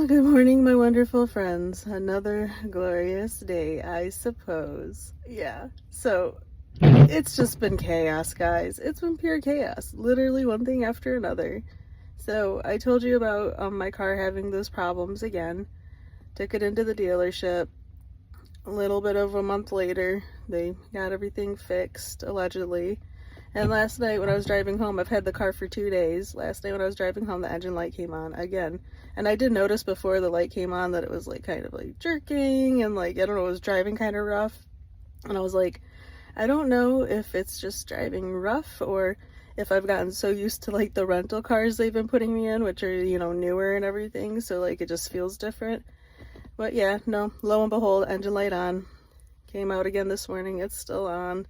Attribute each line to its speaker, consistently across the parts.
Speaker 1: Well, good morning, my wonderful friends. Another glorious day, I suppose. Yeah, so it's just been chaos, guys. It's been pure chaos. Literally one thing after another. So I told you about my car having those problems again. Took it into the dealership. A little bit of a month later, they got everything fixed, allegedly. And last night when I was driving home, I've had the car for 2 days. Last night when I was driving home, the engine light came on again. And I did notice before the light came on that it was like kind of like jerking and like, I don't know, it was driving kind of rough. And I was like, I don't know if it's just driving rough or if I've gotten so used to like the rental cars they've been putting me in, which are, you know, newer and everything. So like it just feels different. But yeah, no, lo and behold, engine light on. Came out again this morning. It's still on.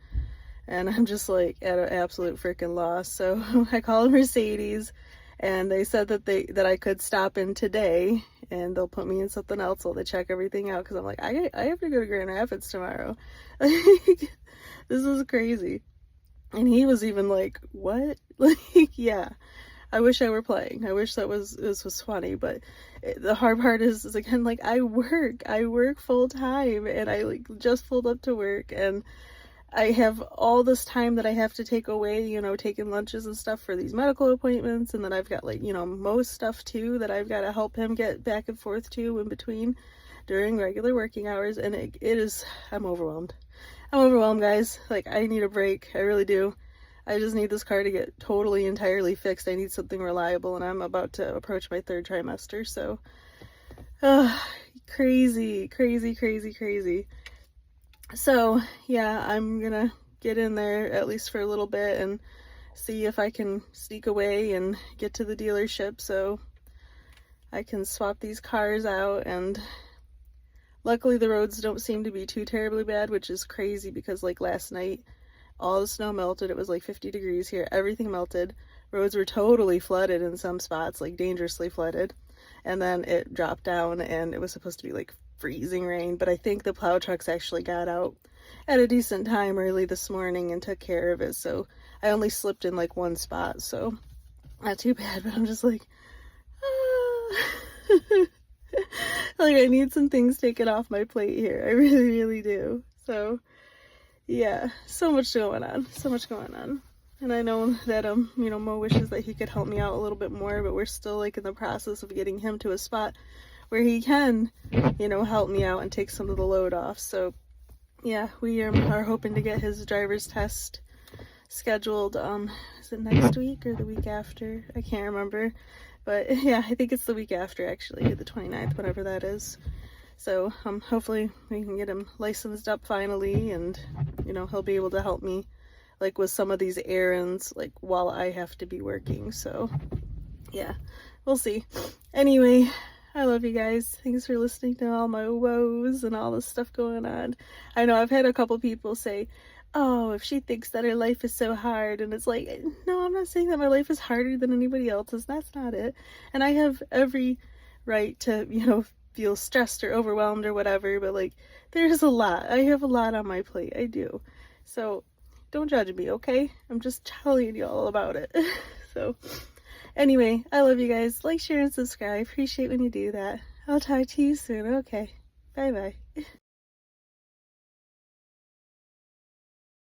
Speaker 1: And I'm just like at an absolute freaking loss. So I called Mercedes and they said that I could stop in today and they'll put me in something else while they check everything out, because I'm like, I have to go to Grand Rapids tomorrow. Like, this is crazy. And he was even like, what? Like, yeah, I wish I were playing. I wish this was funny, but the hard part is again, like I work full time and I like just pulled up to work and I have all this time that I have to take away, you know, taking lunches and stuff for these medical appointments. And then I've got like, you know, most stuff too that I've got to help him get back and forth to in between during regular working hours. And it is, I'm overwhelmed. I'm overwhelmed, guys. Like, I need a break. I really do. I just need this car to get totally, entirely fixed. I need something reliable, and I'm about to approach my 3rd trimester. So, crazy, crazy, crazy, crazy. So yeah, I'm gonna get in there at least for a little bit and see if I can sneak away and get to the dealership so I can swap these cars out. And luckily the roads don't seem to be too terribly bad, which is crazy because like last night all the snow melted. It was like 50 degrees here. Everything melted. Roads were totally flooded in some spots, like dangerously flooded. And then it dropped down and it was supposed to be like freezing rain, but I think the plow trucks actually got out at a decent time early this morning and took care of it. So I only slipped in like one spot, so not too bad, but I'm just like, like I need some things taken off my plate here. I really, really do. So yeah, so much going on, so much going on. And I know that, you know, Mo wishes that he could help me out a little bit more, but we're still like in the process of getting him to a spot where he can, you know, help me out and take some of the load off. So yeah, we are hoping to get his driver's test scheduled, is it next week or the week after? I can't remember. But yeah, I think it's the week after, actually, the 29th, whatever that is. So hopefully we can get him licensed up finally, and, you know, he'll be able to help me like with some of these errands, like while I have to be working. So yeah, we'll see. Anyway, I love you guys. Thanks for listening to all my woes and all this stuff going on. I know I've had a couple people say, oh, if she thinks that her life is so hard, and it's like, no, I'm not saying that my life is harder than anybody else's. That's not it. And I have every right to, you know, feel stressed or overwhelmed or whatever, but like, there's a lot. I have a lot on my plate. I do. So don't judge me, okay? I'm just telling you all about it. So anyway, I love you guys. Like, share, and subscribe. Appreciate when you do that. I'll talk to you soon. Okay. Bye-bye.